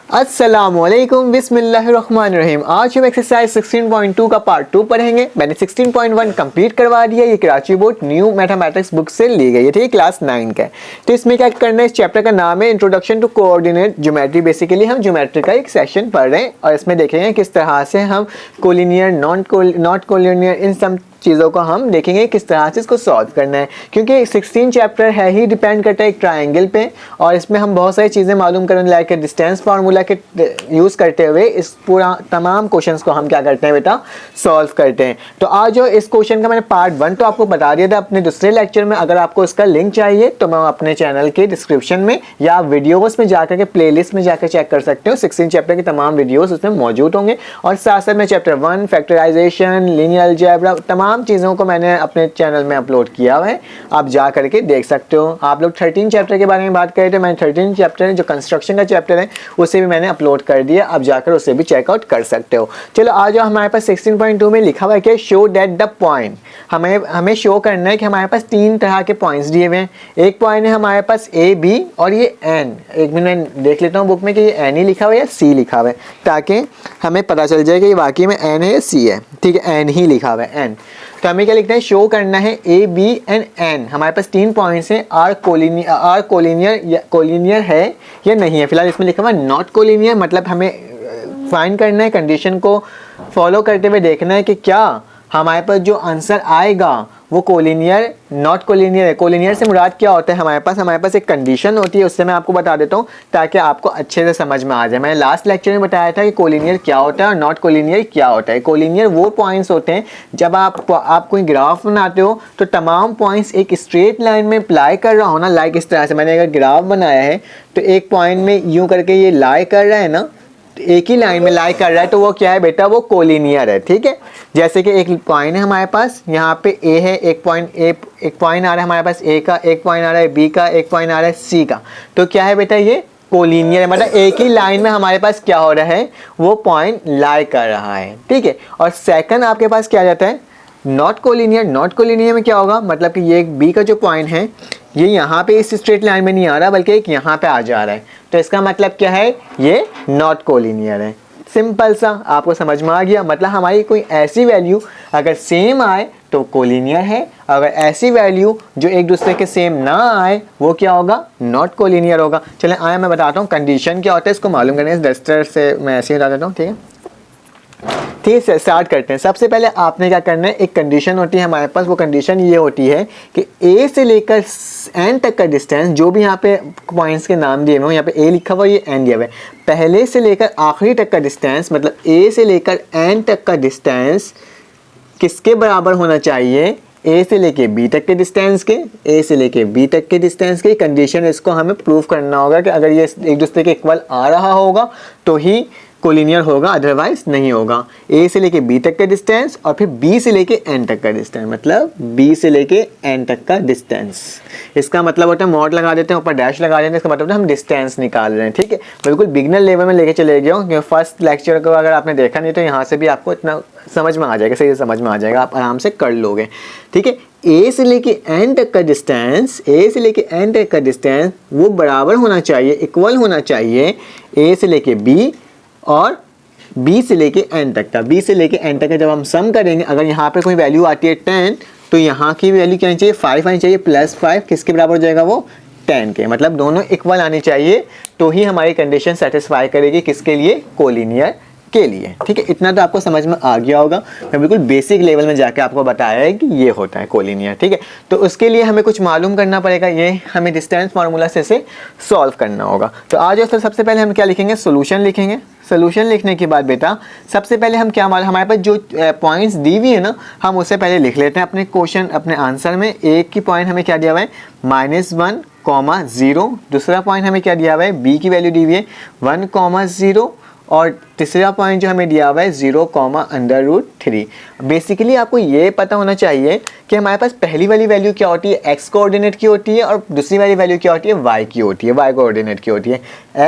अस्सलामुअलैकुम बिस्मिल्लाहिर्रहमानिर्रहीम। आज हम एक्सरसाइज 16.2 का पार्ट 2 पढ़ेंगे। मैंने 16.1 कंप्लीट करवा दिया। ये Karachi board new mathematics book से ली गई है, ठीक है, क्लास 9 का है। तो इसमें क्या करना है, इस चैप्टर का नाम है introduction to coordinate geometry. Basically हम ज्योमेट्री का एक सेक्शन पढ़ रहे हैं और इसमें देखेंगे किस तरह से हम कोलिनियर, नॉट कोलिनियर, इन सब चीज़ों को हम देखेंगे किस तरह से इसको सॉल्व करना है, क्योंकि 16 चैप्टर है ही डिपेंड करता है एक ट्रायंगल पे, और इसमें हम बहुत सारी चीज़ें मालूम करने लायक डिस्टेंस फार्मूला के यूज़ करते हुए इस पूरा तमाम क्वेश्चंस को हम क्या करते हैं बेटा, सॉल्व करते हैं। तो आज जो इस क्वेश्चन का मैंने पार्ट 1 तो आपको बता दिया था अपने दूसरे लेक्चर में। अगर आपको इसका लिंक चाहिए तो मैं अपने चैनल के डिस्क्रिप्शन में या वीडियोस में जाकर के प्लेलिस्ट में जाकर चेक कर सकते हो। 16 चैप्टर के तमाम वीडियोस उसमें मौजूद होंगे, और साथ साथ में चैप्टर 1 फैक्टराइजेशन, लीनियर अलजेब्रा, तमाम चीज़ों को मैंने अपने चैनल में अपलोड किया हुआ है, आप जा करके देख सकते हो। आप लोग 13 चैप्टर के बारे में बात करें तो मैंने 13 चैप्टर जो कंस्ट्रक्शन का चैप्टर है उसे भी मैंने अपलोड कर दिया, आप जाकर उसे भी चेकआउट कर सकते हो। चलो आज हमारे पास 16.2 में लिखा हुआ है कि शो दैट द पॉइंट, हमें शो करना है कि हमारे पास 3 तरह के पॉइंट्स दिए हुए हैं। एक पॉइंट है हमारे पास ए, बी और ये एन। एक मिनट मैं देख लेता हूँ बुक में कि ये एन ही लिखा हुआ है या सी लिखा हुआ है, ताकि हमें पता चल जाए कि ये वाकई में एन है या सी है। ठीक है, एन ही लिखा हुआ है, एन। तो हमें क्या लिखना है, शो करना है ए, बी एंड एन। हमारे पास 3 पॉइंट्स हैं, आर कोलिनियर है या नहीं है। फिलहाल इसमें लिखा हुआ है नॉट कोलिनियर, मतलब हमें फाइंड करना है, कंडीशन को फॉलो करते हुए देखना है कि क्या हमारे पास जो आंसर आएगा वो कोलिनियर, नॉट कोलिनियर है। कोलिनियर से मुराद क्या होता है, हमारे पास एक कंडीशन होती है, उससे मैं आपको बता देता हूँ ताकि आपको अच्छे से समझ में आ जाए। मैंने लास्ट लेक्चर में बताया था कि कोलिनियर क्या होता है और नॉट कोलिनियर क्या होता है। कोलिनियर वो पॉइंट्स होते हैं जब आप कोई ग्राफ बनाते हो तो तमाम पॉइंट्स एक स्ट्रेट लाइन में अप्लाई कर रहा हो ना, लाइक इस तरह से। मैंने अगर ग्राफ बनाया है तो एक पॉइंट में यूँ करके ये लाई कर रहा है ना, एक ही लाइन में लाई कर रहा है, तो वो क्या है बेटा, वो कोलिनियर है। ठीक है, जैसे कि एक पॉइंट है हमारे पास, यहाँ पे ए है, एक पॉइंट आ रहा है हमारे पास ए का, एक पॉइंट आ रहा है बी का, एक पॉइंट आ रहा है सी का, तो क्या है बेटा, ये कोलिनियर है। मतलब एक ही लाइन में हमारे पास क्या हो रहा है, वो पॉइंट लाई कर रहा है। ठीक है, और सेकंड आपके पास क्या आ जाता है, नॉट कोलिनियर। नॉट कोलिनियर में क्या होगा, मतलब कि ये एक बी का जो पॉइंट है ये यहाँ पे इस स्ट्रेट लाइन में नहीं आ रहा बल्कि एक यहाँ पे आ जा रहा है, तो इसका मतलब क्या है, ये नॉट कोलिनियर है। सिंपल सा, आपको समझ में आ गया। मतलब हमारी कोई ऐसी वैल्यू अगर सेम आए तो कोलिनियर है, अगर ऐसी वैल्यू जो एक दूसरे के सेम ना आए वो क्या होगा, नॉट कोलिनियर होगा। चलें आया मैं बताता हूँ कंडीशन क्या होता है, इसको मालूम करने इस डस्टर से मैं ऐसे ही बता देता हूँ। ठीक है, ठीक है, स्टार्ट करते हैं। सबसे पहले आपने क्या करना है, एक कंडीशन होती है हमारे पास, वो कंडीशन ये होती है कि ए से लेकर एन तक का डिस्टेंस, जो भी यहाँ पे पॉइंट्स के नाम दिए हुए हैं, यहाँ पे ए लिखा हुआ है, ये एन दिया हुआ है, पहले से लेकर आखिरी तक का डिस्टेंस, मतलब ए से लेकर एन तक का डिस्टेंस किसके बराबर होना चाहिए, ए से लेके बी तक के डिस्टेंस के, ए से लेके बी तक के डिस्टेंस के। कंडीशन इसको हमें प्रूव करना होगा कि अगर ये एक दूसरे के इक्वल आ रहा होगा तो ही कोलिनियर होगा, अदरवाइज नहीं होगा। ए से लेके बी तक का डिस्टेंस और फिर बी से लेके एन तक का डिस्टेंस, मतलब बी से लेके एन तक का डिस्टेंस। इसका मतलब होता है, मॉड लगा देते हैं, ऊपर डैश लगा देते हैं, इसका मतलब हम डिस्टेंस निकाल रहे हैं। ठीक है, बिल्कुल बिगनर लेवल में लेके चले गए हो, क्योंकि फर्स्ट लेक्चर को अगर आपने देखा नहीं तो यहाँ से भी आपको इतना समझ में आ जाएगा, सही समझ में आ जाएगा, आप आराम से कर लोगे। ठीक है, ए से लेके एन तक का डिस्टेंस, ए से लेके एन तक का डिस्टेंस वो बराबर होना चाहिए, इक्वल होना चाहिए ए से लेके बी और बी से लेके एन तक का। बी से लेके एन तक का जब हम सम करेंगे, अगर यहाँ पे कोई वैल्यू आती है 10 तो यहाँ की वैल्यू क्या आनी चाहिए, 5 आनी चाहिए, +5 किसके बराबर हो जाएगा, वो 10 के। मतलब दोनों इक्वल आनी चाहिए तो ही हमारी कंडीशन सेटिस्फाई करेगी, किसके लिए, कोलिनियर के लिए। ठीक है, इतना तो आपको समझ में आ गया होगा। मैं बिल्कुल बेसिक लेवल में जाके आपको बताया है कि ये होता है कोलिनियर। ठीक है, तो उसके लिए हमें कुछ मालूम करना पड़ेगा, ये हमें डिस्टेंस फार्मूला से इसे सॉल्व करना होगा। तो आज और सबसे पहले हम क्या लिखेंगे, सोल्यूशन लिखेंगे। सोल्यूशन लिखने के बाद बेटा सबसे पहले हम क्या मालूम, हमारे पास जो पॉइंट्स दी हुई है ना, हम उससे पहले लिख लेते हैं अपने क्वेश्चन, अपने आंसर में। एक की पॉइंट हमें क्या दिया हुआ है, -1, 0। दूसरा पॉइंट हमें क्या दिया हुआ है, बी की वैल्यू दी हुई है 1, 0, और तीसरा पॉइंट जो हमें दिया हुआ है 0, √3। बेसिकली आपको ये पता होना चाहिए कि हमारे पास पहली वाली वैल्यू क्या होती है, एक्स कोऑर्डिनेट की होती है, और दूसरी वाली वैल्यू क्या होती है, वाई की होती है, वाई कोऑर्डिनेट की होती है।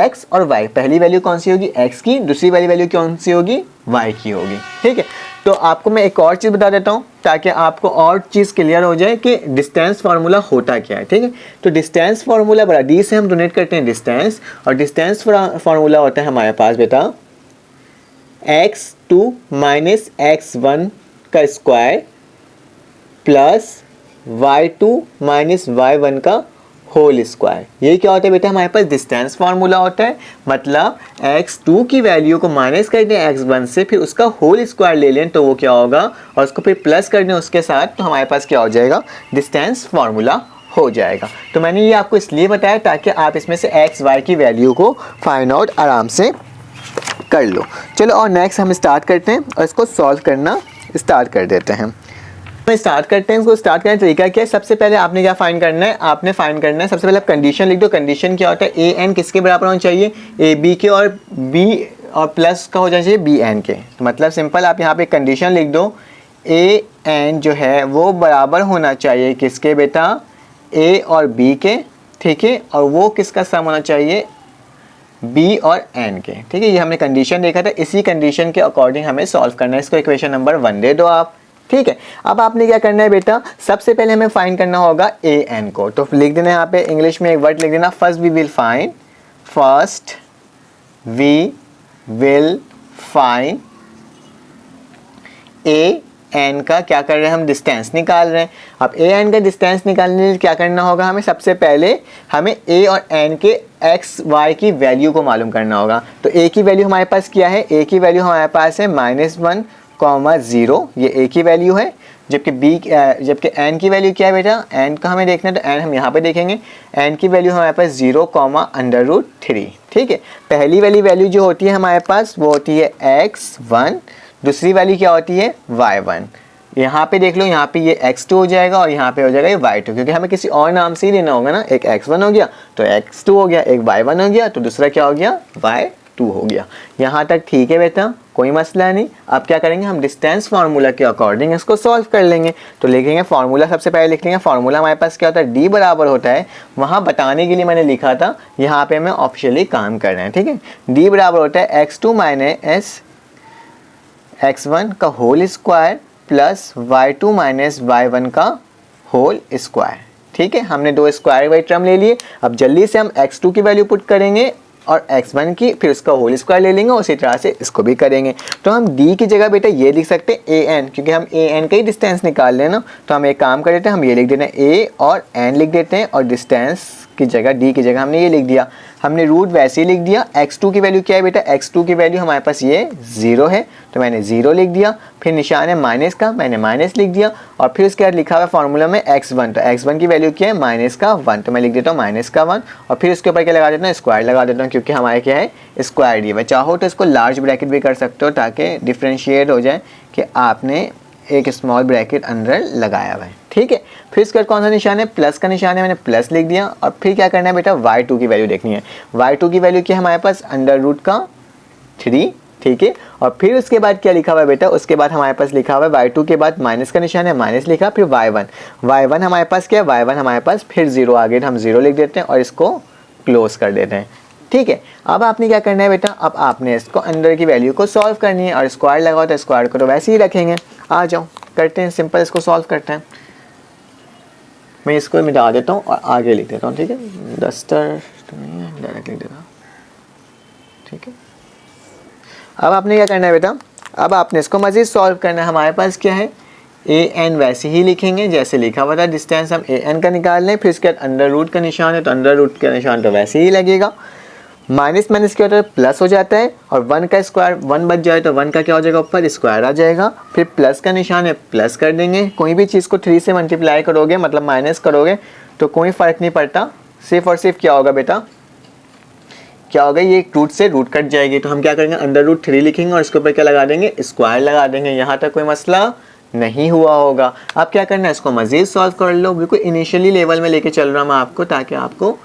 एक्स और वाई, पहली वैल्यू कौन सी होगी, एक्स की, दूसरी वाली वैल्यू कौन सी होगी, वाई की होगी। ठीक है, तो आपको मैं एक और चीज़ बता देता हूँ ताकि आपको और चीज़ क्लियर हो जाए कि डिस्टेंस फार्मूला होता क्या है, ठीक है। तो डिस्टेंस फार्मूला बड़ा डी से हम डोनेट करते हैं डिस्टेंस, और डिस्टेंस फार्मूला होता है हमारे पास बेटा x2 माइनस x1 का square plus y2 minus y1 का होल स्क्वायर। ये क्या होता है बेटा, हमारे पास डिस्टेंस फार्मूला होता है। मतलब x2 की वैल्यू को माइनस कर दें x1 से, फिर उसका होल स्क्वायर ले लें तो वो क्या होगा, और उसको फिर प्लस कर दें उसके साथ, तो हमारे पास क्या हो जाएगा, डिस्टेंस फार्मूला हो जाएगा। तो मैंने ये आपको इसलिए बताया ताकि आप इसमें से x y की वैल्यू को फाइंड आउट आराम से कर लो। चलो और नेक्स्ट हम स्टार्ट करते हैं और इसको सॉल्व करना स्टार्ट कर देते हैं। स्टार्ट करते हैं। इसको स्टार्ट करने का तरीका क्या है, सबसे पहले आपने क्या फाइंड करना है, आपने फाइंड करना है सबसे पहले आप कंडीशन लिख दो। कंडीशन क्या होता है, ए एन किसके बराबर होना चाहिए, ए बी के, और बी और प्लस का हो जाना चाहिए बी एन के। तो मतलब सिंपल आप यहाँ पे कंडीशन लिख दो, ए एन जो है वो बराबर होना चाहिए किसके बेटा, ए और बी के, ठीक है, और वो किसका सम होना चाहिए, बी और एन के, ठीक है। ये हमने कंडीशन देखा था, इसी कंडीशन के अकॉर्डिंग हमें सॉल्व करना है। इसको इक्वेशन नंबर 1 दे दो आप, ठीक है। अब आपने क्या करना है बेटा, सबसे पहले हमें फाइंड करना होगा ए एन को। तो लिख देना यहाँ पे इंग्लिश में एक वर्ड लिख देना, first we will find A N का क्या कर रहे हैं हम, डिस्टेंस निकाल रहे हैं। अब ए एन का डिस्टेंस निकालने के लिए क्या करना होगा हमें, सबसे पहले हमें ए और एन के एक्स वाई की वैल्यू को मालूम करना होगा। तो ए की वैल्यू हमारे पास क्या है, ए की वैल्यू हमारे पास है -1,0, ये ए की वैल्यू है। जबकि एन की वैल्यू क्या है बेटा, एन का हमें देखना है, तो एन हम यहाँ पे देखेंगे, एन की वैल्यू हमारे पास 0,√3, ठीक है। पहली वाली वैल्यू जो होती है हमारे पास वो होती है x1, दूसरी वैल्यू क्या होती है y1। यहाँ पे देख लो, यहाँ पे ये x2 हो जाएगा और यहाँ पे हो जाएगा ये y2, क्योंकि हमें किसी और नाम से ही लेना होगा ना। एक x1 हो गया तो x2 हो गया, एक y1 हो गया तो दूसरा क्या हो गया, y2 हो गया। यहाँ तक ठीक है बेटा, कोई मसला नहीं। अब क्या करेंगे, हम डिस्टेंस फार्मूला के अकॉर्डिंग इसको सॉल्व कर लेंगे। तो लिखेंगे फार्मूला, सबसे पहले लिख लेंगे फार्मूला हमारे पास क्या होता है, d बराबर होता है, वहाँ बताने के लिए मैंने लिखा था, यहाँ पे मैं ऑफिशियली काम कर रहे हैं, ठीक है। d बराबर होता है x2 माइनस x1 का whole square plus y2 minus y1 का होल स्क्वायर, ठीक है। हमने दो स्क्वायर वाली टर्म ले लिए। अब जल्दी से हम x2 की वैल्यू पुट करेंगे और x1 की, फिर उसका होल स्क्वायर ले लेंगे, उसी तरह से इसको भी करेंगे। तो हम d की जगह बेटा ये लिख सकते हैं an, क्योंकि हम an का ही डिस्टेंस निकाल लेना। तो हम एक काम कर देते हैं, हम ये लिख देते हैं a और n लिख देते हैं, और डिस्टेंस की जगह d की जगह हमने ये लिख दिया। हमने रूट वैसे ही लिख दिया। x2 की वैल्यू क्या है बेटा, x2 की वैल्यू हमारे पास ये 0 है, तो मैंने 0 लिख दिया। फिर निशान है माइनस का, मैंने माइनस लिख दिया, और फिर उसके बाद लिखा हुआ फार्मूला में x1, तो x1 की वैल्यू क्या है, -1, तो मैं लिख देता हूँ -1, और फिर उसके ऊपर क्या लगा देता हूँ, स्क्वायर लगा देता हूँ, क्योंकि हमारे क्या है स्क्वायर दिया हुआ। चाहो तो इसको लार्ज ब्रैकेट भी कर सकते हो ताकि डिफ्रेंशिएट हो जाए कि आपने एक स्मॉल ब्रैकेट अंदर लगाया हुआ है, ठीक है। फिर इसका कौन सा निशान है, प्लस का निशान है, मैंने प्लस लिख दिया। और फिर क्या करना है बेटा, y2 की वैल्यू देखनी है। y2 की वैल्यू क्या है हमारे पास, √3, ठीक है। और फिर उसके बाद क्या लिखा हुआ है बेटा, उसके बाद हमारे पास लिखा हुआ है y2 के बाद माइनस का निशान है, माइनस लिखा, फिर y1 हमारे पास क्या है, y1 हमारे पास फिर 0 आ गया, हम 0 लिख देते हैं और इसको क्लोज कर देते हैं, ठीक है। अब आपने क्या करना है बेटा, अब आपने इसको अंदर की वैल्यू को सॉल्व करनी है, और स्क्वायर लगाओ तो स्क्वायर को तो वैसे ही रखेंगे। आ जाओ करते हैं, सिंपल इसको सॉल्व करते हैं। मैं इसको मिटा देता हूँ और आगे लिख देता हूँ, ठीक है। डस्टर तो नहीं है, डायरेक्ट लिख देता हूँ, ठीक है। अब आपने क्या करना है बेटा, अब आपने इसको मज़ीद सॉल्व करना है। हमारे पास क्या है, ए एन वैसे ही लिखेंगे जैसे लिखा हुआ था, डिस्टेंस हम ए एन का निकाल लें, फिर इसके बाद अंडर रूट का निशान है, तो अंडर रूट का निशान तो वैसे ही लगेगा। माइनस माइनस क्या होता है, प्लस हो जाता है, और 1 का स्क्वायर 1 बच जाए तो 1 का क्या हो जाएगा, ऊपर स्क्वायर आ जाएगा। फिर प्लस का निशान है, प्लस कर देंगे। कोई भी चीज़ को 3 से मल्टीप्लाई करोगे, मतलब माइनस करोगे, तो कोई फ़र्क नहीं पड़ता, सिर्फ और सिर्फ क्या होगा बेटा, क्या होगा, ये रूट से रूट कट जाएगी। तो हम क्या करेंगे, अंडर√3 लिखेंगे और इसके ऊपर क्या लगा देंगे, स्क्वायर लगा देंगे। यहाँ तक कोई मसला नहीं हुआ होगा। अब क्या करना है, इसको मज़ीद सॉल्व कर लो। बिल्कुल इनिशियली लेवल में लेके चल रहा हूँ मैं आपको, ताकि आपको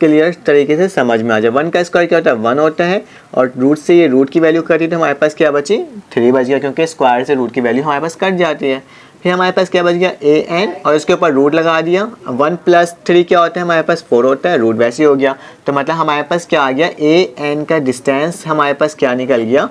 क्लियर तरीके से समझ में आ जाए। 1 का स्क्वायर क्या होता है, 1 होता है, और रूट से ये रूट की वैल्यू कटी तो हमारे पास क्या बची, 3 बच गया, क्योंकि स्क्वायर से रूट की वैल्यू हमारे पास कट जाती है। फिर हमारे पास क्या बच गया, ए एन, और इसके ऊपर रूट लगा दिया। 1 + 3 क्या होता है, हमारे पास 4 होता है, रूट वैसे ही हो गया। तो मतलब हमारे पास क्या आ गया, ए एन का डिस्टेंस हमारे पास क्या निकल गया,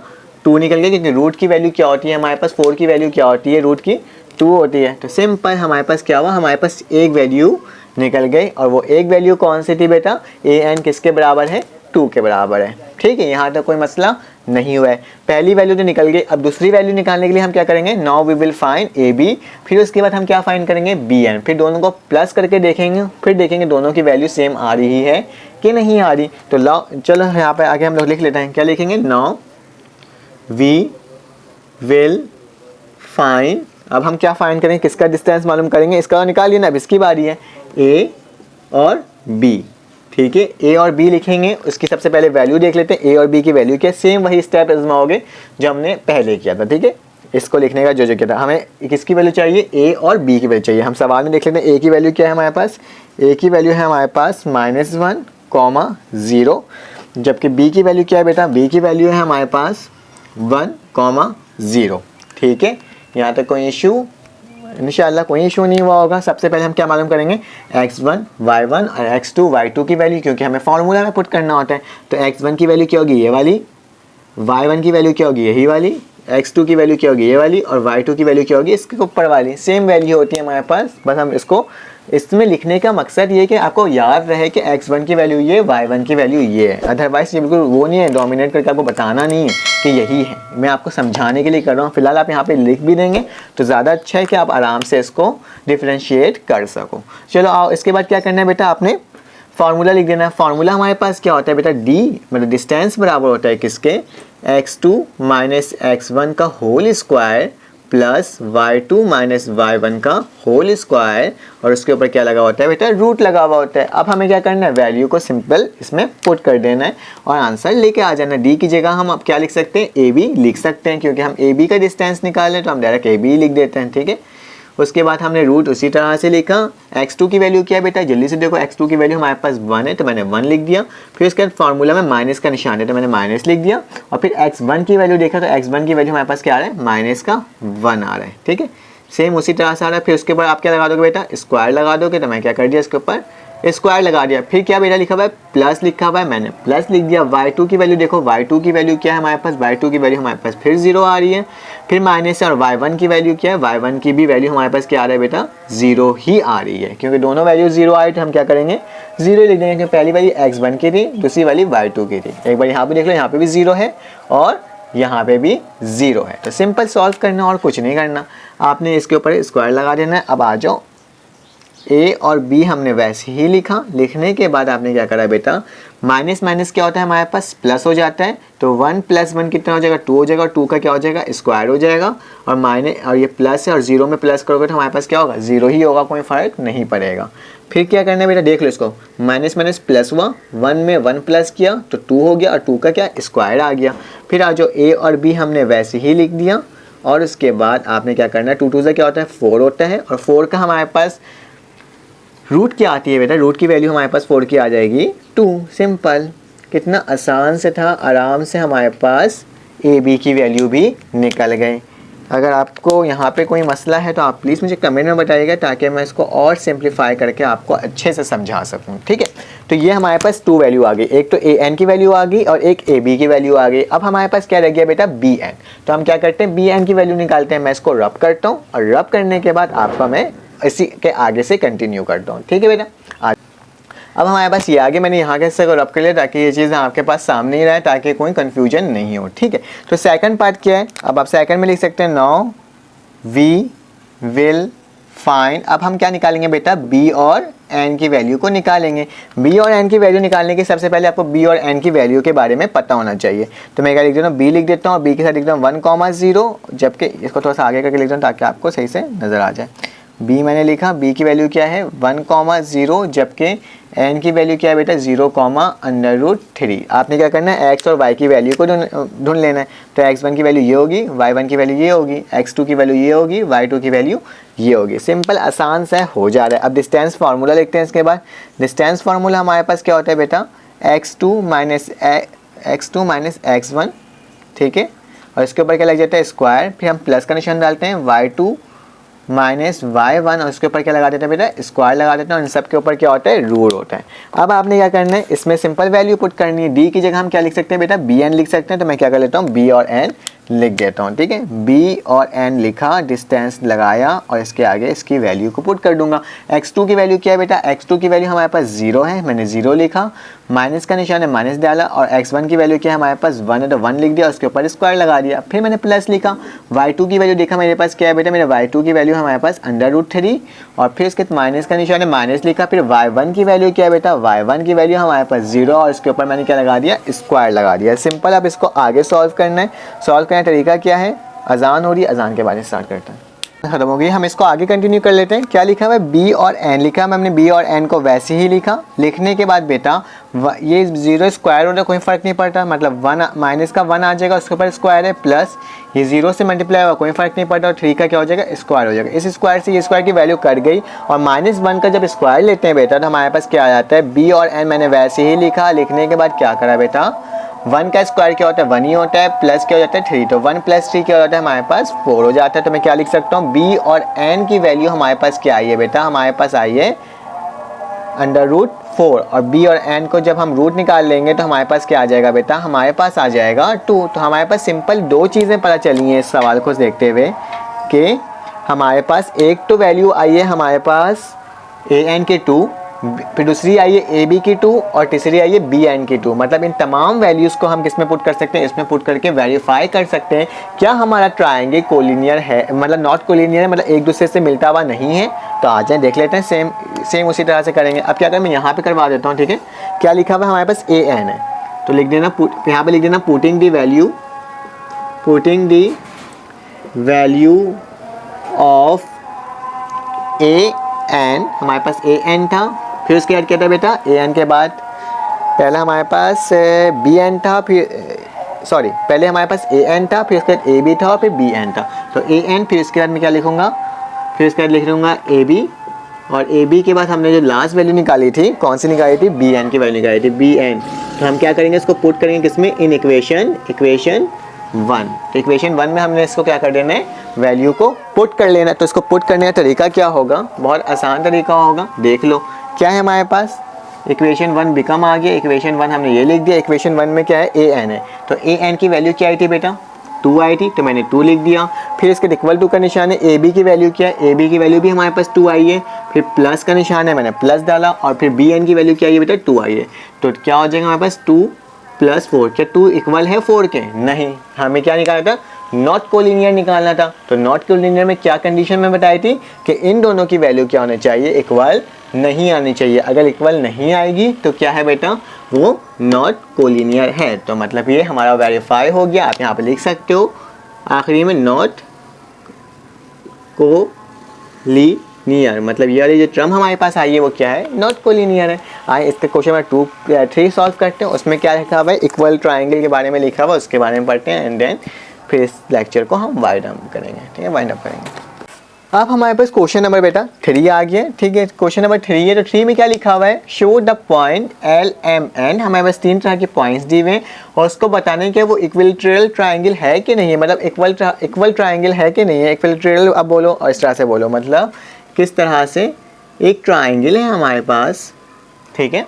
2 निकल गया, क्योंकि रूट की वैल्यू क्या होती है हमारे पास, 4 की वैल्यू क्या होती है, रूट की 2 होती है। तो सिंपल हमारे पास क्या हुआ, हमारे पास एक वैल्यू निकल गई, और वो एक वैल्यू कौन सी थी बेटा, ए एन किसके बराबर है, 2 के बराबर है। ठीक है, यहाँ तक कोई मसला नहीं हुआ है। पहली वैल्यू तो निकल गई। अब दूसरी वैल्यू निकालने के लिए हम क्या करेंगे, now we will find A B, फिर उसके बाद हम क्या फाइंड करेंगे, बी एन, फिर दोनों को प्लस करके देखेंगे, फिर देखेंगे दोनों की वैल्यू सेम आ रही है कि नहीं आ रही। तो लो चलो यहाँ पे आगे हम लोग लिख लेते हैं, क्या लिखेंगे, नाउ वी विल फाइंड, अब हम क्या फाइंड करेंगे, किसका डिस्टेंस मालूम करेंगे, इसका निकालिए ना, अब इसकी बारी है, ए और बी। ठीक है, ए और बी लिखेंगे, उसकी सबसे पहले वैल्यू देख लेते हैं, ए और बी की वैल्यू क्या, सेम वही स्टेप आजमाओगे जो हमने पहले किया था। ठीक है, इसको लिखने का जो किया था, हमें किसकी वैल्यू चाहिए, ए और बी की वैल्यू चाहिए। हम सवाल में देख लेते हैं, ए की वैल्यू क्या है हमारे पास, ए की वैल्यू है हमारे पास -1, 0, जबकि बी की वैल्यू क्या है बेटा, बी की वैल्यू है हमारे पास 1, 0। ठीक है, यहाँ तक कोई इशू, इंशाल्लाह कोई इशू नहीं हुआ होगा। सबसे पहले हम क्या मालूम करेंगे, x1 y1 और x2 y2 की वैल्यू, क्योंकि हमें फार्मूला में पुट करना होता है। तो x1 की वैल्यू क्या होगी, ये वाली, y1 की वैल्यू क्या होगी, यही वाली, x2 की वैल्यू क्या होगी, ये वाली, और y2 की वैल्यू क्या होगी, इसके ऊपर वाली। सेम वैल्यू होती है हमारे पास, बस हम इसको इसमें लिखने का मकसद ये कि आपको याद रहे कि x1 की वैल्यू ये, y1 की वैल्यू ये है। अदरवाइज ये बिल्कुल वो नहीं है, डोमिनेट करके आपको बताना नहीं है कि यही है, मैं आपको समझाने के लिए कर रहा हूँ। फिलहाल आप यहाँ पे लिख भी देंगे तो ज़्यादा अच्छा है कि आप आराम से इसको डिफ्रेंशिएट कर सको। चलो आओ, इसके बाद क्या करना है बेटा, आपने फार्मूला लिख देना है। फार्मूला हमारे पास क्या होता है बेटा, डी मतलब डिस्टेंस बराबर होता है किसके, x2 माइनस x1 का whole square plus y2 minus y1 का होल स्क्वायर, और उसके ऊपर क्या लगा होता है बेटा, रूट लगा हुआ होता है। अब हमें क्या करना है, वैल्यू को सिंपल इसमें पुट कर देना है और आंसर लेके आ जाना। डी की जगह हम अब क्या लिख सकते हैं, ए बी लिख सकते हैं, क्योंकि हम ए बी का डिस्टेंस निकाल लें तो हम डायरेक्ट ए बी लिख देते हैं। ठीक है, उसके बाद हमने रूट उसी तरह से लिखा। x2 की वैल्यू क्या है बेटा, जल्दी से देखो, x2 की वैल्यू हमारे पास 1 है तो मैंने 1 लिख दिया। फिर उसके बाद फार्मूला में माइनस का निशान है तो मैंने माइनस लिख दिया। और फिर x1 की वैल्यू देखा तो x1 की वैल्यू हमारे पास क्या आ रहा है, -1 आ रहा है। ठीक है, सेम उसी तरह से आ रहा है। फिर उसके बाद आप क्या लगा दोगे बेटा, स्क्वायर लगा दोगे। तो मैं क्या कर दिया, इसके ऊपर स्क्वायर लगा दिया। फिर क्या बेटा लिखा हुआ है, प्लस लिखा हुआ है, मैंने प्लस लिख दिया। y2 की वैल्यू देखो, y2 की वैल्यू क्या है हमारे पास, y2 की वैल्यू हमारे पास फिर 0 आ रही है। फिर माइनस है, और y1 की वैल्यू क्या है, y1 की भी वैल्यू हमारे पास क्या आ रहा है बेटा, 0 ही आ रही है। क्योंकि दोनों वैल्यू 0 आई तो हम क्या करेंगे, 0 लिख देंगे। पहली वाली x1 की थी, दूसरी वाली y2 की थी। एक बार यहाँ पे देख लो, यहाँ पे भी 0 है और यहाँ पे भी 0 है। तो सिंपल सॉल्व करना और कुछ नहीं करना, आपने इसके ऊपर स्क्वायर लगा देना है। अब आ जाओ, ए और बी हमने वैसे ही लिखा। लिखने के बाद आपने क्या करा बेटा, माइनस माइनस क्या होता है हमारे पास, प्लस हो जाता है। तो 1 + 1 कितना हो जाएगा, 2 हो जाएगा। और 2 का क्या हो जाएगा, स्क्वायर हो जाएगा। और माइनस, और ये प्लस है और 0 में प्लस करोगे तो हमारे पास क्या होगा, 0 ही होगा, कोई फ़र्क नहीं पड़ेगा। फिर क्या करना है बेटा, देख लो इसको, माइनस माइनस प्लस हुआ, 1 में 1 प्लस किया तो 2 हो गया, और 2 का क्या, स्क्वायर आ गया। फिर आ जाओ, ए और बी हमने वैसे ही लिख दिया। और उसके बाद आपने क्या करना है, 2 2 से क्या होता है, 4 होता है। और 4 का हमारे पास रूट क्या आती है बेटा, रूट की वैल्यू हमारे पास 4 की आ जाएगी 2। सिंपल, कितना आसान से था, आराम से हमारे पास ए बी की वैल्यू भी निकल गए। अगर आपको यहाँ पे कोई मसला है तो आप प्लीज़ मुझे कमेंट में बताइएगा, ताकि मैं इसको और सिंप्लीफाई करके आपको अच्छे से समझा सकूँ। ठीक है, तो ये हमारे पास 2 वैल्यू आ गई, एक तो ए एन की वैल्यू आ गई और एक ए बी की वैल्यू आ गई। अब हमारे पास क्या रह गया बेटा, बी एन। तो हम क्या करते हैं, बी एन की वैल्यू निकालते हैं। मैं इसको रब करता हूँ और रब करने के बाद आपका मैं इसी के आगे से कंटिन्यू करता हूँ। ठीक है बेटा, अब हमारे पास ये आगे मैंने यहाँ के से रब कर लिया, ताकि ये चीज़ आपके पास सामने ही रहे, ताकि कोई कंफ्यूजन नहीं हो। ठीक है, तो सेकंड पार्ट क्या है, अब आप सेकंड में लिख सकते हैं, नाउ वी विल फाइंड। अब हम क्या निकालेंगे बेटा, बी और एन की वैल्यू को निकालेंगे। बी और एन की वैल्यू निकालने के सबसे पहले आपको बी और एन की वैल्यू के बारे में पता होना चाहिए। तो मैं क्या लिख देता हूँ, बी लिख देता हूँ और बी के साथ लिख देता हूँ 1,0, जबकि इसको थोड़ा सा आगे करके लिख देता हूँ ताकि आपको सही से नज़र आ जाए। बी मैंने लिखा, बी की वैल्यू क्या है 1,0, जबकि एन की वैल्यू क्या है बेटा 0,√3। आपने क्या करना है, एक्स और वाई की वैल्यू को ढूंढ लेना है। तो x1 की वैल्यू ये होगी, y1 की वैल्यू ये होगी, x2 की वैल्यू ये होगी, y2 की वैल्यू ये होगी। सिंपल, आसान से हो जा रहा है। अब डिस्टेंस फार्मूला लिखते हैं। इसके बाद डिस्टेंस फार्मूला हमारे पास क्या होता है बेटा, x2 माइनस x1। ठीक है, और इसके ऊपर क्या लग जाता है, स्क्वायर। फिर हम प्लस का निशान डालते हैं, y2 माइनस y1, और उसके ऊपर क्या लगा देते हैं बेटा, स्क्वायर लगा देते हैं। और इन सब के ऊपर क्या होता है, रूट होता है। अब आपने क्या करना है, इसमें सिंपल वैल्यू पुट करनी है। डी की जगह हम क्या लिख सकते हैं बेटा, बी एन लिख सकते हैं। तो मैं क्या कर लेता हूँ, बी और एन लिख देता हूँ, ठीक है। b और n लिखा, डिस्टेंस लगाया और इसके आगे इसकी वैल्यू को पुट कर दूंगा। x2 की वैल्यू क्या है बेटा, x2 की वैल्यू हमारे पास 0 है, मैंने 0 लिखा, माइनस का निशान है माइनस डाला, और x1 की वैल्यू क्या है हमारे पास 1 है तो 1 लिख दिया, उसके ऊपर स्क्वायर लगा दिया, फिर मैंने प्लस लिखा। y2 की वैल्यू देखा मेरे पास क्या है बेटा, मेरे y2 की वैल्यू हमारे पास √3 और फिर इसके माइनस का निशान है माइनस लिखा, फिर y1 की वैल्यू क्या है बेटा, y1 की वैल्यू हमारे पास 0 और इसके ऊपर मैंने क्या लगा दिया, स्क्वायर लगा दिया। सिंपल। अब इसको आगे सॉल्व करना है। सॉल्व करने का तरीका क्या है, अजान हो रही है, अजान के बाद स्टार्ट करते हैं। खत्म हो गई, हम इसको आगे कंटिन्यू कर लेते हैं। क्या लिखा हुआ है, b और n लिखा है, हमने b और n को वैसे ही लिखा। लिखने के बाद बेटा ये 0 स्क्वायर हो रहा है, कोई फ़र्क नहीं पड़ता, मतलब 1 माइनस का 1 आ जाएगा, उसके ऊपर स्क्वायर है, प्लस ये 0 से मल्टीप्लाई होगा, कोई फ़र्क नहीं पड़ता, और 3 का क्या हो जाएगा, स्क्वायर हो जाएगा। इस स्क्वायर से ये स्क्वायर की वैल्यू कट गई, और -1 का जब स्क्वायर लेते हैं बेटा तो हमारे पास क्या आ जाता है, b और n मैंने वैसे ही लिखा। लिखने के बाद क्या करा बेटा, 1 का स्क्वायर क्या होता है, 1 ही होता है, प्लस क्या हो जाता है 3, तो 1 + 3 क्या हो जाता है हमारे पास 4 हो जाता है। तो मैं क्या लिख सकता हूँ, b और n की वैल्यू हमारे पास क्या आई है बेटा, हमारे पास आई है √4, और b और n को जब हम रूट निकाल लेंगे तो हमारे पास क्या आ जाएगा बेटा, हमारे पास आ जाएगा 2। तो हमारे पास सिंपल 2 चीज़ें पता चली हैं इस सवाल को देखते हुए कि हमारे पास एक तो वैल्यू आई है हमारे पास an की 2, फिर दूसरी आई है ab की 2 और तीसरी आई है bn की 2। मतलब इन तमाम वैल्यूज़ को हम किस में पुट कर सकते हैं, इसमें पुट करके वेरीफाई कर सकते हैं क्या हमारा ट्रायंगल कोलिनियर है, मतलब नॉट कोलिनियर है, मतलब एक दूसरे से मिलता हुआ नहीं है। तो आ जाए देख लेते हैं, सेम उसी तरह से करेंगे। अब क्या करें, मैं यहाँ पे करवा देता हूँ, ठीक है। क्या लिखा हुआ है हमारे पास an है, तो लिख देना, यहाँ पे लिख देना putting the value of an, हमारे पास an था, फिर उसके बाद क्या था बेटा, an के बाद पहले हमारे पास bn था, पहले हमारे पास an था, फिर उसके बाद ab था और फिर bn था। तो an, फिर इसके बाद मैं क्या लिखूंगा, फिर इसके बाद लिख लूँगा ab, और ab के बाद हमने जो लास्ट वैल्यू निकाली थी, कौन सी निकाली थी, bn की वैल्यू निकाली थी, bn। तो हम क्या करेंगे, इसको पुट करेंगे किसमें, इन इक्वेशन 1। तो इक्वेशन 1 में हमने इसको क्या कर देना है, वैल्यू को पुट कर लेना। तो इसको पुट करने का तरीका क्या होगा, बहुत आसान तरीका होगा, देख लो। क्या है हमारे पास, इक्वेशन 1 बिकम आ गया, इक्वेशन 1 हमने ये लिख दिया। इक्वेशन 1 में क्या है, an है, तो an की वैल्यू क्या आई थी बेटा, 2 आई थी, तो मैंने 2 लिख दिया। फिर इसके इक्वल टू का निशान है, ab की वैल्यू क्या है, ab की वैल्यू भी हमारे पास 2 आई है, फिर प्लस का निशान है, मैंने प्लस डाला, और फिर bn की वैल्यू क्या आई है बेटा, 2 आई है। तो क्या हो जाएगा हमारे पास 2 + 4, क्या 2 इक्वल है 4 के, नहीं, हमें क्या निकालना था, नॉट कोलिनियर निकालना था। तो नॉट कोलिनियर में क्या कंडीशन में बताई थी कि इन दोनों की वैल्यू क्या होनी चाहिए, इक्वल नहीं आनी चाहिए। अगर इक्वल नहीं आएगी तो क्या है बेटा, वो नॉट कोलिनियर है। तो मतलब ये हमारा वेरीफाई हो गया। आप यहाँ पे लिख सकते हो आखिरी में नॉट कोलिनियर, मतलब ये वाली जो टर्म हमारे पास आई है वो क्या है, नॉट कोलिनियर है। आए इसके क्वेश्चन में 2 या 3 सॉल्व करते हैं। उसमें क्या लिखा हुआ है, इक्वल ट्राइंगल के बारे में लिखा हुआ है, उसके बारे में पढ़ते हैं, एंड देन फिर इस लेक्चर को हम वाइंड अप करेंगे, ठीक है, वाइंड अप करेंगे। अब हमारे पास क्वेश्चन नंबर बेटा 3 आ गया, ठीक है। क्वेश्चन नंबर 3 है, तो 3 में क्या लिखा हुआ है, show the point L M N। हमारे पास 3 तरह के पॉइंट्स दिए हुए हैं और उसको बताने के वो इक्विलेटरल ट्रायंगल है कि नहीं है, मतलब इक्वल ट्रायंगल है कि नहीं है। इक्विलेटरल अब बोलो और इस तरह से बोलो, मतलब किस तरह से एक ट्रायंगल है हमारे पास, ठीक है।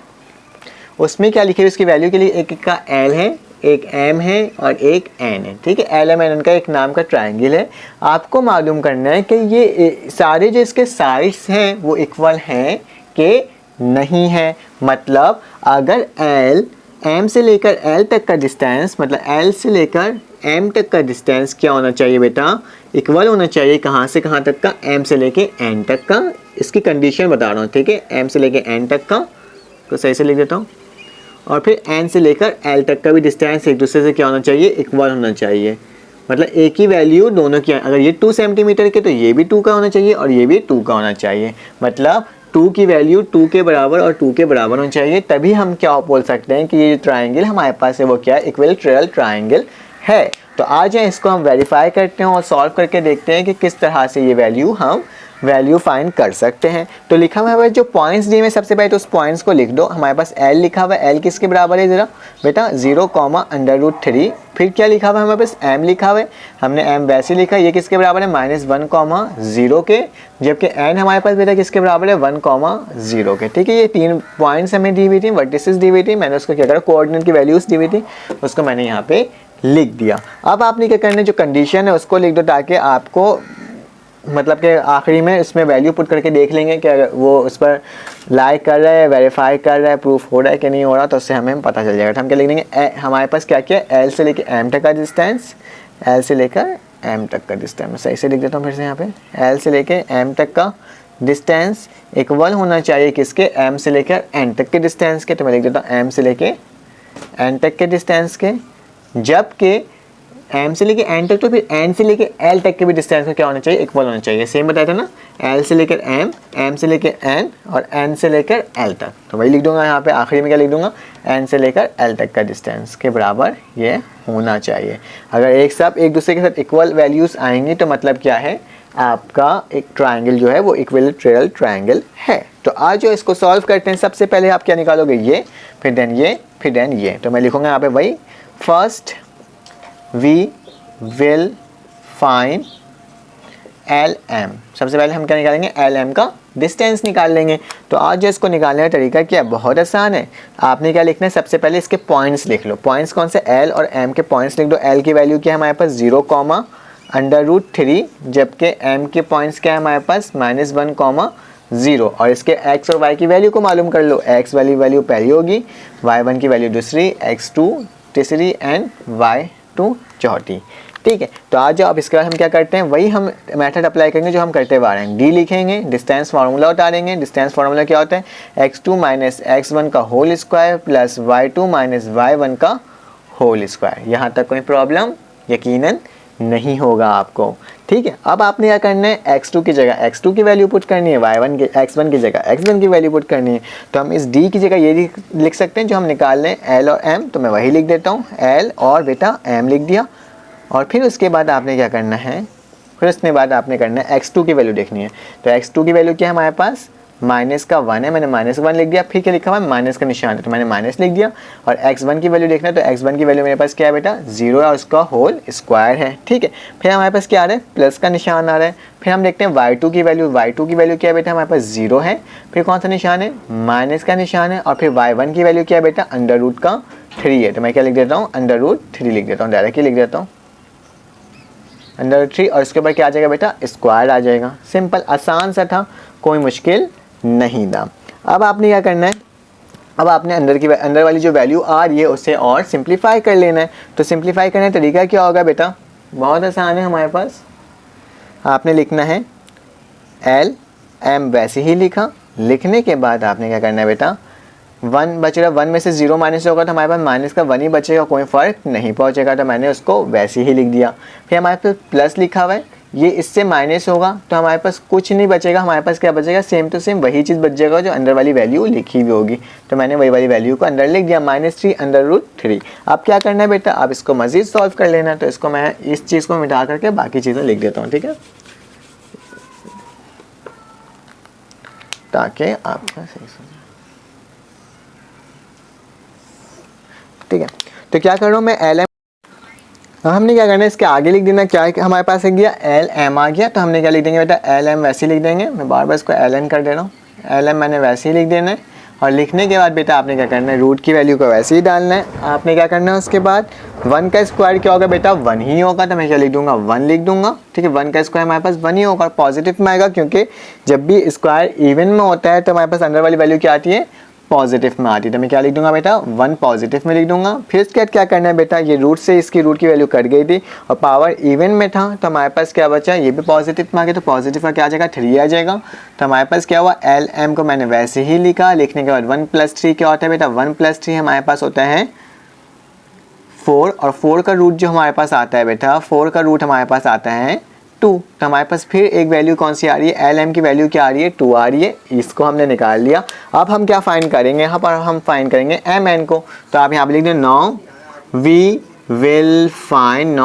उसमें क्या लिखे, उसकी वैल्यू के लिए एक का L है, एक m है और एक n है, ठीक है। L M N का एक नाम का ट्रायंगल है। आपको मालूम करना है कि ये सारे जो इसके साइड्स हैं वो इक्वल हैं कि नहीं है। मतलब अगर L M से लेकर L तक का डिस्टेंस, मतलब L से लेकर M तक का डिस्टेंस क्या होना चाहिए बेटा, इक्वल होना चाहिए। कहाँ से कहाँ तक का, M से लेके N तक का। इसकी कंडीशन बता रहा हूँ, ठीक है। M से लेके N तक का, तो सही से लिख देता हूँ। और फिर n से लेकर l तक का भी डिस्टेंस एक दूसरे से क्या होना चाहिए, इक्वल होना चाहिए। मतलब एक ही वैल्यू दोनों की, अगर ये 2 सेंटीमीटर के तो ये भी 2 का होना चाहिए और ये भी 2 का होना चाहिए। मतलब 2 की वैल्यू 2 के बराबर और 2 के बराबर होनी चाहिए, तभी हम क्या बोल सकते हैं कि ये जो ट्रायंगल हमारे पास है वो क्या है, इक्विलेटरल ट्रायंगल है। तो आ जाए इसको हम वेरीफाई करते हैं और सॉल्व करके देखते हैं कि किस तरह से ये वैल्यू फाइंड कर सकते हैं। तो लिखा हुआ है जो पॉइंट्स दिए हैं, सबसे पहले तो उस पॉइंट्स को लिख दो। हमारे पास L लिखा हुआ है, L किसके बराबर है ज़रा बेटा, 0, √3। फिर क्या लिखा हुआ है हमारे पास, M लिखा हुआ है, हमने M वैसे लिखा, ये किसके बराबर है, -1, 0 के। जबकि n हमारे पास बेटा किसके बराबर है, 1, 0 के, ठीक है। ये 3 पॉइंट्स हमें दी हुई थी, वर्टिसेस दी हुई थी। मैंने उसको क्या करा, कोऑर्डिनेट की वैल्यूज़ दी हुई थी, उसको मैंने यहाँ पे लिख दिया। अब आपने क्या करना है, जो कंडीशन है उसको लिख दो ताकि आपको मतलब कि आखिरी में इसमें वैल्यू पुट करके देख लेंगे कि अगर वो उस पर लाइक कर रहा है, वेरीफाई कर रहा है, प्रूफ हो रहा है कि नहीं हो रहा, तो उससे हमें पता चल जाएगा। तो हम क्या लिख देंगे, हमारे पास क्या क्या एल से लेकर एम तक का डिस्टेंस, एल से लेकर एम तक का डिस्टेंस, सही से लिख देता हूँ फिर से यहाँ पे, एल से लेकर एम तक का डिस्टेंस इक्वल होना चाहिए किसके, एम से लेकर एन तक के डिस्टेंस के। तो मैं लिख देता हूँ एम से लेकर एन तक के डिस्टेंस के, जबकि एम से लेकर एन तक तो फिर एन से लेकर एल तक के भी डिस्टेंस का क्या होना चाहिए, इक्वल होना चाहिए। सेम बताया था ना, एल से लेकर एम, एम से लेकर एन और एन से लेकर एल तक। तो वही लिख दूंगा यहाँ पे आखिरी में, क्या लिख दूंगा, एन से लेकर एल तक का डिस्टेंस के बराबर ये होना चाहिए। अगर एक साथ एक दूसरे के साथ इक्वल वैल्यूज़ आएंगी तो मतलब क्या है, आपका एक ट्राइंगल जो है वो इक्विलेटरल ट्राइंगल है। तो आज जो इसको सॉल्व करते हैं, सबसे पहले आप क्या निकालोगे, ये, फिर देन ये, फिर देन ये। तो मैं लिखूंगा यहाँ पे वही, first we will find L M. सबसे पहले हम क्या निकालेंगे, एल एम का डिस्टेंस निकाल लेंगे। तो आज जो इसको निकालने का तरीका क्या है, बहुत आसान है। आपने क्या लिखना है, सबसे पहले इसके पॉइंट्स लिख लो। पॉइंट्स कौन से, एल और एम के पॉइंट्स लिख दो। एल की वैल्यू क्या है हमारे पास, 0,√3, जबकि एम के पॉइंट्स क्या है हमारे पास, -1,0। और इसके एक्स और वाई की वैल्यू को मालूम कर लो। एक्स वाली वैल्यू पहली होगी, y1 की वैल्यू दूसरी, x2 तीसरी एंड y2 चौथी। ठीक है, तो आज जो अब इसके बाद हम क्या करते हैं, वही हम मेथड अप्लाई करेंगे जो हम करते हुए आ रहे हैं। डी लिखेंगे, डिस्टेंस फार्मूला उतार देंगे। डिस्टेंस फार्मूला क्या होता है, x2 - x1 का whole square plus y2 - y1 का होल स्क्वायर। यहाँ तक कोई प्रॉब्लम यकीनन नहीं होगा आपको। ठीक है, अब आपने क्या करना है, x2 की जगह x2 की वैल्यू पुट करनी है, x1 की जगह x1 की वैल्यू पुट करनी है। तो हम इस d की जगह ये लिख सकते हैं जो हम निकाल लें, l और m। तो मैं वही लिख देता हूँ, l और बेटा m लिख दिया। और फिर उसके बाद आपने क्या करना है, फिर उसके बाद आपने करना है x2 की वैल्यू देखनी है। तो x2 की वैल्यू क्या है हमारे पास, -1 है, मैंने -1 लिख दिया। फिर क्या लिखा हुआ है, माइनस का निशान है तो मैंने माइनस लिख दिया। और x1 की वैल्यू देखना है, तो x1 की वैल्यू मेरे पास क्या है बेटा, 0 है और उसका होल स्क्वायर है। ठीक है, फिर हमारे पास क्या आ रहा है, प्लस का निशान आ रहा है। फिर हम देखते हैं y2 की वैल्यू, y2 की वैल्यू क्या है बेटा, हमारे पास 0 है। फिर कौन सा निशान है, माइनस का निशान है। और फिर y1 की वैल्यू क्या है बेटा, √3 है। तो मैं क्या लिख देता हूँ, √3 लिख देता हूँ, डायरेक्टली लिख देता हूँ √3। और इसके ऊपर क्या आ जाएगा बेटा, स्क्वायर आ जाएगा। सिंपल, आसान सा था, कोई मुश्किल नहीं था। अब आपने क्या करना है, अब आपने अंदर वाली जो वैल्यू आ रही है उसे और सिंप्लीफाई कर लेना है। तो सिंप्लीफाई करने का तरीका क्या होगा बेटा, बहुत आसान है हमारे पास। आपने लिखना है एल एम, वैसे ही लिखा। लिखने के बाद आपने क्या करना है बेटा, 1 बच रहा, 1 में से 0 माइनस होगा तो हमारे पास माइनस का 1 ही बचेगा, कोई फ़र्क नहीं पहुंचेगा। तो मैंने उसको वैसे ही लिख दिया। फिर हमारे पास प्लस लिखा हुआ है, ये इससे माइनस होगा तो हमारे पास कुछ नहीं बचेगा। हमारे पास क्या बचेगा, सेम टू सेम वही चीज़ बच जाएगा जो अंदर वाली वैल्यू लिखी हुई होगी। तो मैंने वही वाली वैल्यू को अंदर लिख दिया, -3 √3। अब क्या करना है बेटा, अब इसको मज़ीद सॉल्व कर लेना है। तो इसको मैं इस चीज़ को मिटा करके बाकी चीज़ें लिख देता हूँ, ठीक है, ताकि आपका सही समझ। ठीक है, तो क्या कर रहा हूँ मैं, एल एम, हमने क्या करना है, इसके आगे लिख देना क्या है, हमारे पास एक दिया एल एम आ गया। तो हमने क्या लिख देंगे बेटा, एल एम वैसे ही लिख देंगे। मैं बार बार इसको एल एन कर दे रहा हूँ, एल एम मैंने वैसे ही लिख देना है। और लिखने के बाद बेटा आपने क्या करना है, रूट की वैल्यू को वैसे ही डालना है। आपने क्या करना है, उसके बाद 1 का स्क्वायर क्या होगा बेटा, 1 ही होगा। तो मैं क्या लिख दूंगा, 1 लिख दूंगा। ठीक है, 1 का स्क्वायर हमारे पास 1 ही होगा और पॉजिटिव में आएगा, क्योंकि जब भी स्क्वायर इवन में होता है तो हमारे पास अंदर वाली वैल्यू क्या आती है, पॉजिटिव में आती है। तो मैं क्या लिख दूंगा बेटा, 1 पॉजिटिव में लिख दूंगा। फिर इसके बाद क्या करना है बेटा, ये रूट से इसकी रूट की वैल्यू कट गई थी और पावर इवन में था तो हमारे पास क्या बचा, ये भी पॉजिटिव में आ गया। तो पॉजिटिव का क्या आ जाएगा, 3 आ जाएगा। तो हमारे पास क्या हुआ, एल एम को मैंने वैसे ही लिखा। लिखने के बाद 1 + 3 क्या होता है बेटा, 1 + 3 हमारे पास होता है 4। और 4 का रूट जो हमारे पास आता है बेटा, 4 का रूट हमारे पास आता है 2। तो हमारे पास फिर एक वैल्यू कौन सी आ रही है, एल एम की वैल्यू क्या आ रही है, 2 आ रही है। इसको हमने निकाल लिया। अब हम क्या फाइंड करेंगे, यहाँ पर हम फाइंड करेंगे एम एन को। तो आप यहाँ पर लिख दें, नाउ वी विल फाइंड।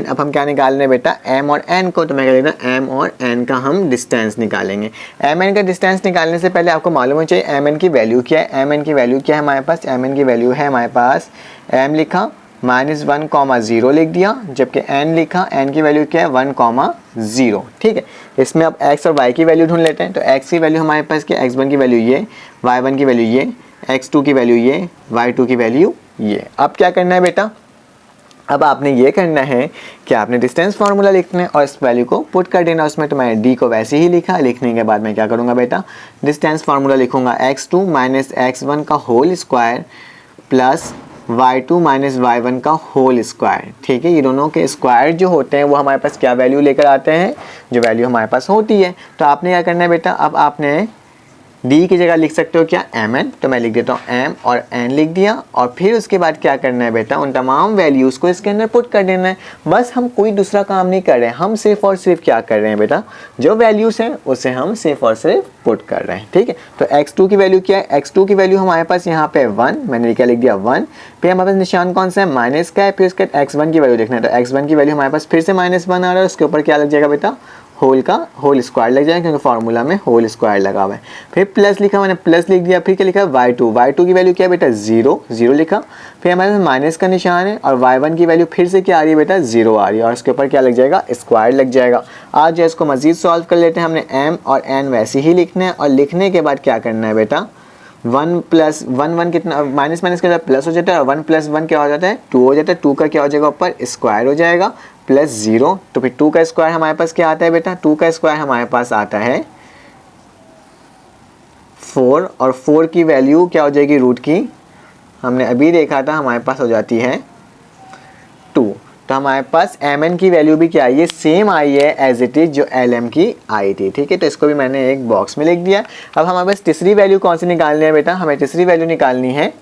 अब हम क्या निकाल रहे हैं बेटा, एम और एन को। तो मैं क्या लिख रहा हूँ, एम और एन का हम डिस्टेंस निकालेंगे। एम एन का डिस्टेंस निकालने से पहले आपको मालूम होना चाहिए एम एन की वैल्यू क्या है। एम एन की वैल्यू क्या है हमारे पास, एम एन की वैल्यू है हमारे पास, एम लिखा -1,0 लिख दिया, जबकि n लिखा, n की वैल्यू क्या है 1,0। ठीक है, इसमें अब x और y की वैल्यू ढूंढ लेते हैं। तो x की वैल्यू हमारे पास क्या, x1 की वैल्यू ये, y1 की वैल्यू ये, x2 की वैल्यू ये, y2 की वैल्यू ये। अब क्या करना है बेटा, अब आपने ये करना है कि आपने डिस्टेंस फार्मूला लिखना है और इस वैल्यू को पुट कर देना उसमें। तो मैंने डी को वैसे ही लिखा, लिखने के बाद मैं क्या करूँगा बेटा, डिस्टेंस फार्मूला लिखूँगा x2 माइनस x1 का whole square plus y2 minus y1 का होल स्क्वायर। ठीक है, ये दोनों के स्क्वायर जो होते हैं वो हमारे पास क्या वैल्यू लेकर आते हैं, जो वैल्यू हमारे पास होती है। तो आपने क्या करना है बेटा, अब आपने d की जगह लिख सकते हो क्या mn, तो मैं लिख देता हूँ m और n लिख दिया। और फिर उसके बाद क्या करना है बेटा, उन तमाम वैल्यूज़ को इसके अंदर पुट कर देना है। बस हम कोई दूसरा काम नहीं कर रहे हैं, हम सिर्फ और सिर्फ क्या कर रहे हैं बेटा, जो वैल्यूज़ हैं उसे हम सिर्फ और सिर्फ पुट कर रहे हैं। ठीक है, तो x2 की वैल्यू क्या है, x2 की वैल्यू हमारे पास यहाँ पे 1, मैंने क्या लिख दिया 1। फिर हमारे पास निशान कौन सा है, माइनस का है। फिर उसके x1 की वैल्यू देखना है, तो x1 की वैल्यू हमारे पास फिर से -1 आ रहा है, उसके ऊपर क्या लग जाएगा बेटा, होल का होल स्क्वायर लग जाएगा, क्योंकि फार्मूला में होल स्क्वायर लगा हुआ है। फिर प्लस लिखा, मैंने प्लस लिख दिया। फिर क्या लिखा, y2 की वैल्यू क्या है बेटा, 0 लिखा। फिर हमारे पास माइनस का निशान है और y1 की वैल्यू फिर से क्या आ रही है बेटा, 0 आ रही है, और इसके ऊपर क्या लग जाएगा, स्क्वायर लग जाएगा। आज जो इसको मजीद सॉल्व कर लेते हैं। हमने m और n वैसे ही लिखना है, और लिखने के बाद क्या करना है बेटा, 1 प्लस 1 कितना, माइनस माइनस के साथ प्लस हो जाता है, और 1 प्लस 1 क्या हो जाता है, 2 हो जाता है। 2 का क्या हो जाएगा, ऊपर स्क्वायर हो जाएगा प्लस 0। तो फिर 2 का स्क्वायर हमारे पास क्या आता है बेटा, 2 का स्क्वायर हमारे पास आता है 4, और 4 की वैल्यू क्या हो जाएगी, रूट की, हमने अभी देखा था, हमारे पास हो जाती है 2। तो हमारे पास mn की वैल्यू भी क्या आई है, सेम आई है एज इट इज जो lm की आई थी। ठीक है, तो इसको भी मैंने एक बॉक्स में लिख दिया। अब हमारे पास तीसरी वैल्यू कौन सी निकालनी है बेटा, हमें तीसरी वैल्यू निकालनी है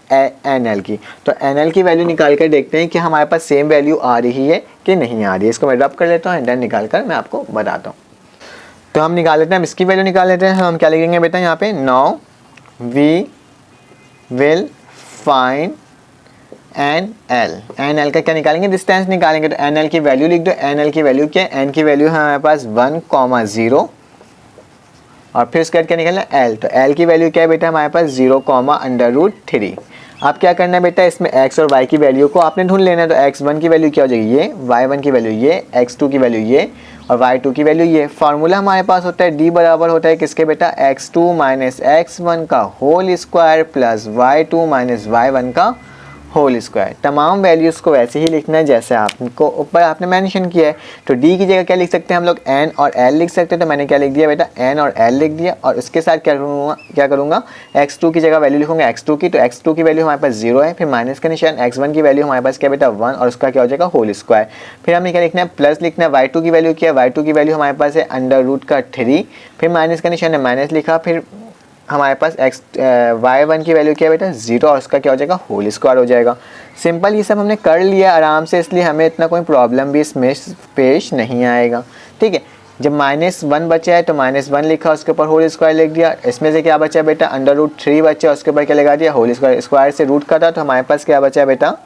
nl की। तो nl की वैल्यू निकाल कर देखते हैं कि हमारे पास सेम वैल्यू आ रही है कि नहीं आ रही है। इसको मैं रब कर लेता हूँ, देन निकाल कर मैं आपको बताता हूँ। तो हम निकाल लेते हैं, हम इसकी वैल्यू निकाल लेते हैं। हम क्या लिखेंगे बेटा यहाँ पे, now we will find nl का क्या निकालेंगे, डिस्टेंस निकालेंगे। तो nl की वैल्यू लिख दो। nl की वैल्यू क्या है, n की वैल्यू है हमारे पास 1,0, और फिर उसके बाद क्या निकालना है, l। तो l की वैल्यू क्या है बेटा, हमारे पास 0,√3। अब क्या करना है बेटा, इसमें x और y की वैल्यू को आपने ढूंढ लेना है। तो x1 की वैल्यू क्या हो जाएगी, ये, y1 की वैल्यू ये, x2 की वैल्यू ये, और y2 की वैल्यू ये। फार्मूला हमारे पास होता है d बराबर होता है किसके बेटा, x2 माइनस x1 का whole square plus y2 minus y1 का होल स्क्वायर। तमाम वैल्यूज़ को वैसे ही लिखना है जैसे आपको ऊपर आपने मेंशन किया है। तो d की जगह क्या लिख सकते हैं हम लोग, n और l लिख सकते हैं। तो मैंने क्या लिख दिया बेटा, n और l लिख दिया, और उसके साथ क्या करूँगा, x2 की जगह वैल्यू लिखूंगा x2 की। तो x2 की वैल्यू हमारे पास 0 है, फिर माइनस का निशान, x1 की वैल्यू हमारे पास क्या बेटा 1, और उसका क्या हो जाएगा, होल स्क्वायर। फिर हमें क्या लिखना है, प्लस लिखना है। y2 की वैल्यू क्या है, y2 की वैल्यू हमारे पास है √3, फिर माइनस का निशान है, माइनस लिखा। फिर हमारे पास y1 की वैल्यू क्या है बेटा 0, और उसका क्या हो जाएगा, होल स्क्वायर हो जाएगा। सिंपल, ये सब हमने कर लिया आराम से, इसलिए हमें इतना कोई प्रॉब्लम भी इसमें पेश नहीं आएगा। ठीक है, जब -1 बचा है तो -1 लिखा, उसके ऊपर होल स्क्वायर लिख दिया। इसमें से क्या बचा है बेटा, √3 बचा, उसके ऊपर क्या लगा दिया, होल स्क्वायर। स्क्वायर से रूट का था, तो हमारे पास क्या बचा है बेटा,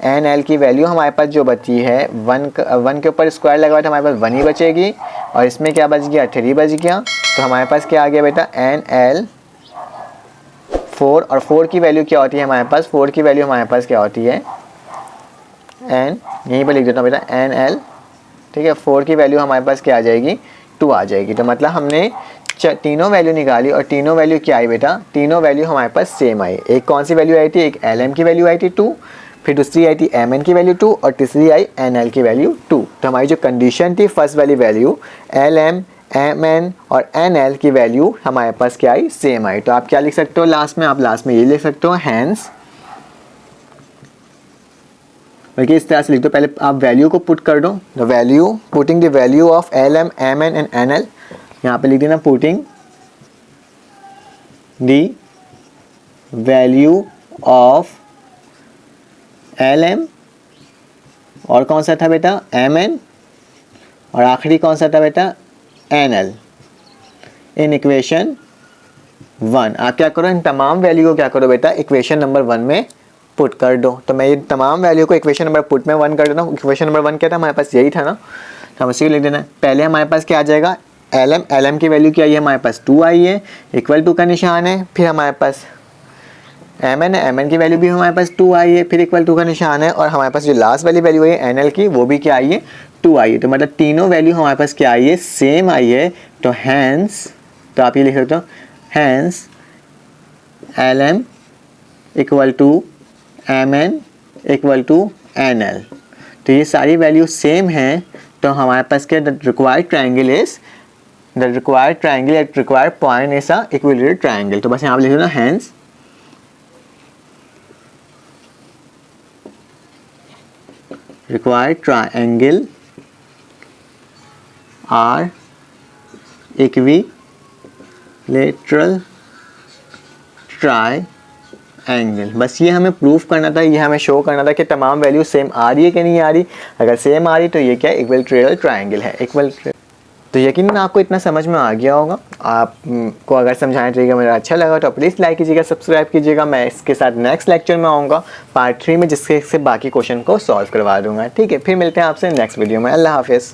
nl की वैल्यू हमारे पास जो बची है 1 के ऊपर स्क्वायर लगा हुआ था, हमारे पास 1 ही बचेगी, और इसमें क्या बच गया, 3 बच गया। तो हमारे पास क्या आ गया बेटा, nl 4, और 4 की वैल्यू क्या होती है हमारे पास, 4 की वैल्यू हमारे पास क्या होती है, n, यहीं पर लिख देता हूँ बेटा nl। ठीक है, 4 की वैल्यू हमारे पास क्या आ जाएगी, 2 आ जाएगी। तो मतलब हमने तीनों वैल्यू निकाली, और तीनों वैल्यू क्या आई बेटा, तीनों वैल्यू हमारे पास सेम आई। एक कौन सी वैल्यू आई थी, एक lm की वैल्यू आई थी 2, फिर दूसरी आई थी mn की वैल्यू 2, और तीसरी आई nl की वैल्यू 2। तो हमारी जो कंडीशन थी फर्स्ट वाली वैल्यू lm, mn और nl की वैल्यू हमारे पास क्या आई, सेम आई। तो आप क्या लिख सकते हो लास्ट में, आप लास्ट में ये लिख सकते हो, हैंस, बल्कि इस तरह से लिख दो, पहले आप वैल्यू को पुट कर दो। The value, putting the value of lm, mn and nl, यहाँ पे लिख देना putting the value of lm, और कौन सा था बेटा mn, और आखिरी कौन सा था बेटा nl, इन इक्वेशन 1। आप क्या करो, इन तमाम वैल्यू को क्या करो बेटा, इक्वेशन नंबर 1 में पुट कर दो। तो मैं ये तमाम वैल्यू को इक्वेशन नंबर पुट में 1 कर देता हूँ। इक्वेशन नंबर 1 क्या था, हमारे पास यही था ना, तो हम इसी को लिख देना। पहले हमारे पास क्या आ जाएगा, lm की वैल्यू क्या आई है, हमारे पास 2 आई है, इक्वल टू का निशान है। फिर हमारे पास mn है, mn की वैल्यू भी हमारे पास 2 आई है, फिर इक्वल टू का निशान है, और हमारे पास जो लास्ट वाली वैल्यू है nl की, वो भी क्या आई है, 2 आई है। तो मतलब तीनों वैल्यू हमारे पास क्या आई है, सेम आई है। तो हैंस, तो आप ये लिख सकते हो, hence lm equal to mn equal to nl। तो ये सारी वैल्यू सेम हैं, तो हमारे पास क्या the required triangle eight required point is a equilateral triangle. तो बस यहाँ पे लिख दो ना, hence required triangle are equilateral triangle। बस ये हमें प्रूफ करना था, ये हमें शो करना था कि तमाम वैल्यू सेम आ रही है कि नहीं आ रही। अगर सेम आ रही तो ये क्या है, इक्विलेटरल ट्रायंगल है। तो यकीनन आपको इतना समझ में आ गया होगा। आपको अगर समझाने तरीका मेरा अच्छा लगा तो प्लीज़ लाइक कीजिएगा, सब्सक्राइब कीजिएगा। मैं इसके साथ नेक्स्ट लेक्चर में आऊँगा पार्ट 3 में, जिसके से बाकी क्वेश्चन को सॉल्व करवा दूँगा। ठीक है, फिर मिलते हैं आपसे नेक्स्ट वीडियो में। अल्लाह हाफिज़।